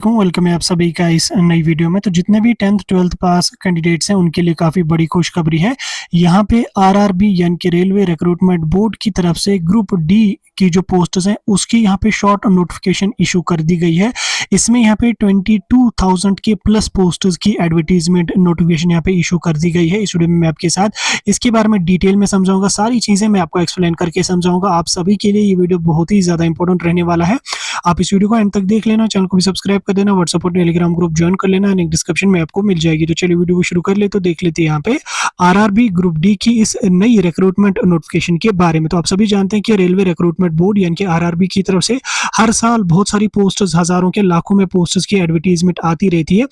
Welcome है आप सभी का इस नई वीडियो में। तो जितने भी 10th 12th पास कैंडिडेट्स हैं उनके लिए काफ़ी बड़ी खुशखबरी है। यहाँ पे आरआरबी यानी कि रेलवे रिक्रूटमेंट बोर्ड की तरफ से ग्रुप डी की जो पोस्ट्स हैं उसकी यहाँ पे शॉर्ट नोटिफिकेशन इशू कर दी गई है। इसमें यहाँ पे 22,000 के प्लस पोस्ट्स की एडवर्टीजमेंट नोटिफिकेशन यहाँ पे इशू कर दी गई है। इस वीडियो में मैं आपके साथ इसके बारे में डिटेल में समझाऊंगा, सारी चीज़ें मैं आपको एक्सप्लेन करके समझाऊंगा। आप सभी के लिए ये वीडियो बहुत ही ज़्यादा इंपॉर्टेंट रहने वाला है। आप इस वीडियो को एंड तक देख लेना, चैनल को भी सब्सक्राइब कर देना, व्हाट्सएप और टेलीग्राम ग्रुप ज्वाइन कर लेना, लिंक डिस्क्रिप्शन में आपको मिल जाएगी। तो चलिए वीडियो को शुरू कर ले। तो देख लेते हैं यहाँ पे आरआरबी ग्रुप डी की इस नई रिक्रूटमेंट नोटिफिकेशन के बारे में। तो आप सभी जानते हैं कि रेलवे रिक्रूटमेंट बोर्ड यानी कि आरआरबी की तरफ से हर साल बहुत सारी पोस्टर्स, हजारों के लाखों में पोस्टर्स की एडवर्टीजमेंट आती रहती है।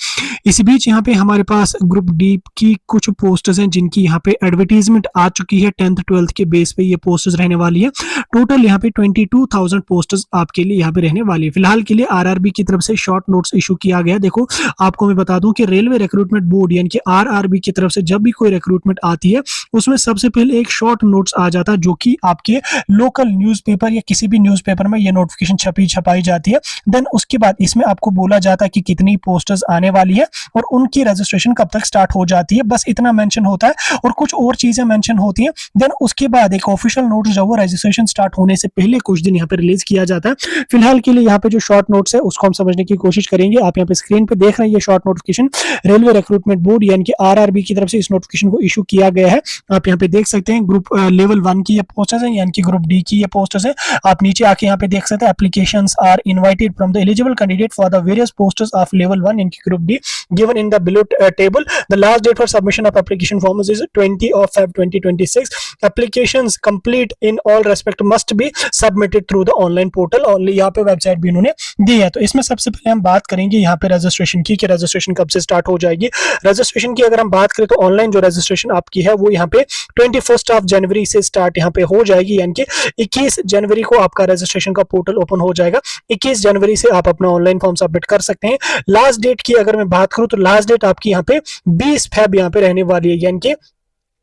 इसी बीच यहाँ पे हमारे पास ग्रुप डी की कुछ पोस्टर्स हैं जिनकी यहाँ पे एडवर्टीजमेंट आ चुकी है। 10th 12th के बेस पे ये पोस्टर्स रहने वाली है। टोटल यहाँ पे 22,000 पोस्टर्स आपके लिए यहाँ पे रहने वाली है। फिलहाल के लिए आरआरबी की तरफ से शॉर्ट नोट्स इशू किया गया। देखो आपको मैं बता दूं कि रेलवे रिक्रूटमेंट बोर्ड यानी कि आरआरबी की तरफ से जब भी कोई रिक्रूटमेंट आती है उसमें सबसे पहले एक शॉर्ट नोट्स आ जाता है जो कि आपके लोकल न्यूज़पेपर या किसी भी न्यूज़पेपर में ये नोटिफिकेशन छपाई जाती है। देन उसके बाद इसमें आपको बोला जाता है कि कितनी पोस्टर्स आने वाली है और उनकी रजिस्ट्रेशन कब तक स्टार्ट हो जाती है, बस इतना मेंशन होता है और कुछ और चीजें मेंशन होती हैं। देन उसके बाद एक ऑफिशियल नोटिस जो वो रजिस्ट्रेशन स्टार्ट होने से पहले कुछ दिन यहाँ पे रिलीज किया जाता है। फिलहाल के लिए यहाँ पे जो शॉर्ट नोट्स है उसको हम समझने की कोशिश करेंगे। आप यहाँ पे स्क्रीन पे देख रहे हैं ये short notification railway recruitment board यानी कि आरआरबी की तरफ से इस नोटिफिकेशन को इशू किया गया है। आप यहाँ पे देख सकते हैं ग्रुप लेवल 1 की ये पोस्टर्स है यानी कि ग्रुप डी की ये पोस्टर्स है। आप नीचे आके यहाँ पे देख सकते हैं applications are invited from the eligible candidate for the various posters of level 1 यानी कि group D given in the below table. The last date for submission of application forms is 20 of Feb 2026. Applications complete in all respect must be submitted through the online portal. Only यहाँ पे website भी इन्होंने दी है। तो इसमें सबसे पहले हम बात करेंगे यहाँ पे रजिस्ट्रेशन की, कि रजिस्ट्रेशन कब से स्टार्ट हो जाएगी। रजिस्ट्रेशन की अगर हम बात करें तो ऑनलाइन जो रजिस्ट्रेशन आपकी है वो यहाँ पे 21 ऑफ जनवरी से स्टार्ट यहाँ पे हो जाएगी, यानी कि 21 जनवरी को आपका रजिस्ट्रेशन का पोर्टल ओपन हो जाएगा। 21 जनवरी से आप अपना ऑनलाइन फॉर्म सबमिट कर सकते हैं। लास्ट डेट की अगर मैं बात करूं तो लास्ट डेट आपकी यहाँ पे 20 फेब यहाँ पे रहने वाली है, यानी कि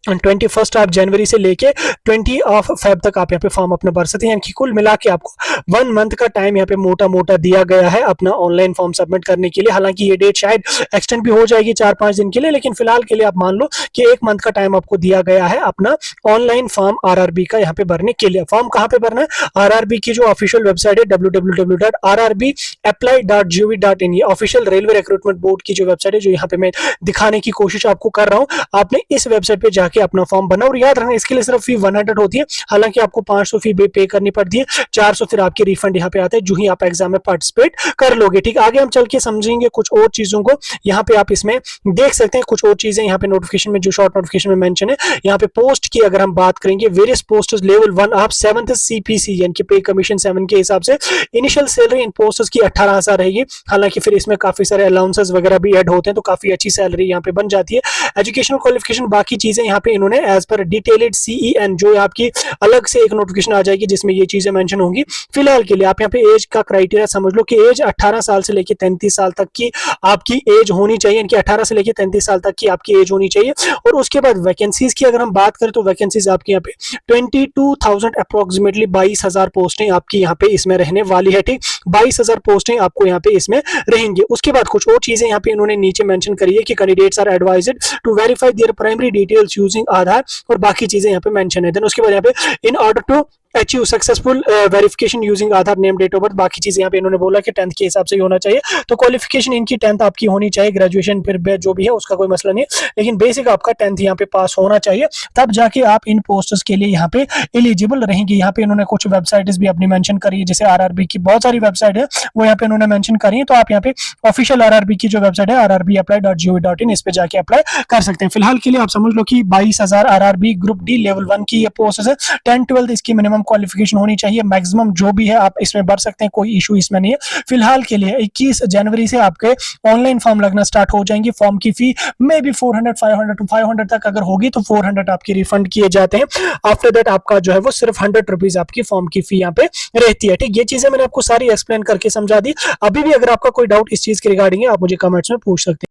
21 ऑफ जनवरी से लेके 20 ऑफ फेब तक आप यहाँ पे फॉर्म अपना भर सकते हैं। यानी कि कुल मिला के आपको 1 मंथ का टाइम यहाँ पे मोटा दिया गया है अपना ऑनलाइन फॉर्म सबमिट करने के लिए। हालांकि ये डेट शायद एक्सटेंड भी हो जाएगी 4-5 दिन के लिए, लेकिन फिलहाल के लिए आप मान लो कि 1 मंथ का टाइम आपको दिया गया है अपना ऑनलाइन फॉर्म आरआरबी का यहाँ पे भरने के लिए। फॉर्म कहाँ पे भरना है? आरआरबी की जो ऑफिशियल वेबसाइट है www.rrbapply.gov.in, ये ऑफिशियल रेलवे रिक्रूटमेंट बोर्ड की जो वेबसाइट है जो यहाँ पे मैं दिखाने की कोशिश आपको कर रहा हूँ। आपने इस वेबसाइट पे जाके अपना फॉर्म बना और याद रखना इसके लिए सिर्फ फी 100 होती है। हालांकि आपको 500 फी पे करनी पड़ती है, 400 फिर आपके रिफंड यहाँ पे आता है जो ही आप एग्जाम में पार्टिसिपेट कर लोगे। ठीक, आगे हम चल के समझेंगे कुछ और चीजों को। यहाँ पे आप इसमें देख सकते हैं कुछ और चीजें यहाँ पे नोटिफिकेशन में जो शॉर्ट नोटिफिकेशन में मेंशन है। यहाँ पे पोस्ट की अगर हम बात करेंगे, वेरियस पोस्टर्स लेवल 1 आप 7th CPC यानी कि पे कमीशन 7 के हिसाब से इनिशियल सैलरी इन पोस्टर्स की 18,000 रहेगी। हालांकि फिर इसमें काफी सारे अलाउंसेस वगैरह भी ऐड होते हैं तो काफी अच्छी सैलरी यहाँ पे बन जाती है। एजुकेशनल क्वालिफिकेशन बाकी चीजें यहाँ पे इन्होंने एज पर डिटेल्ड CEN जो आपकी अलग से एक नोटिफिकेशन आ जाएगी जिसमें ये चीजें मेंशन होंगी। फिलहाल के लिए आप यहाँ पे एज का क्राइटेरिया समझ लो कि एज 18 साल से लेकर 33 साल तक की आपकी एज होनी चाहिए, यानी कि 18 से लेकर 33 साल तक की आपकी एज होनी चाहिए। और उसके बाद वैकेंसीज की अगर हम बात करें तो वैकेंसीज आपकी यहाँ पे 22,000 अप्रोक्सीमेटली 22,000 पोस्टें आपकी यहाँ पे इसमें रहने वाली है। ठीक, 22,000 पोस्टें आपको यहाँ पे इसमें रहेंगी। उसके बाद कुछ और चीजें यहाँ पे इन्होंने नीचे मेंशन करी है कि candidates are advised to verify their primary details using Aadhaar, और बाकी चीजें यहाँ पे मेंशन है। देन उसके बाद यहाँ पे in order to achieve successful verification using Aadhaar name date of birth, बाकी चीजें यहाँ पे इन्होंने बोला कि 10th के हिसाब से ही होना चाहिए। तो क्वालिफिकेशन इनकी 10th आपकी होनी चाहिए, ग्रेजुएशन फिर जो भी है उसका कोई मसला नहीं, लेकिन बेसिक आपका 10th यहाँ पे पास होना चाहिए, तब जाके आप इन पोस्टर्स के लिए यहाँ पे एलिजिबल रहेंगे। यहाँ पे इन्होंने कुछ वेबसाइट्स भी अपनी मेंशन करी है, जैसे आरआरबी की बहुत सारी वेबसाइट है वो यहाँ पे इन्होंने मेंशन करी है। तो आप यहाँ पे ऑफिशियल आरआरबी की जो वेबसाइट है rrbapply.gov.in, इस पे जाके अप्लाई कर सकते हैं। फिलहाल के लिए आप समझ लो कि 22,000 आरआरबी ग्रुप डी लेवल 1 की ये पोस्ट है। 10-12 इसकी मिनिमम क्वालिफिकेशन होनी चाहिए, मैक्सिमम जो भी है आप इसमें भर सकते हैं, कोई इशू इसमें नहीं है। फिलहाल के लिए 21 जनवरी से आपके ऑनलाइन फॉर्म लगना स्टार्ट हो जाएंगे। फॉर्म की फी मे बी 400 500 तक अगर होगी तो 400 आपकी रिफंड किए जाते हैं। आफ्टर दैट आपका जो है वो सिर्फ 100 रुपीज आपकी फॉर्म की फी यहाँ पे रहती है। ठीक, ये चीजें मैंने आपको सारी एक्सप्लेन करके समझा दी। अभी भी अगर आपका कोई डाउट इस चीज के रिगार्डिंग है आप मुझे कमेंट्स में पूछ सकते हैं।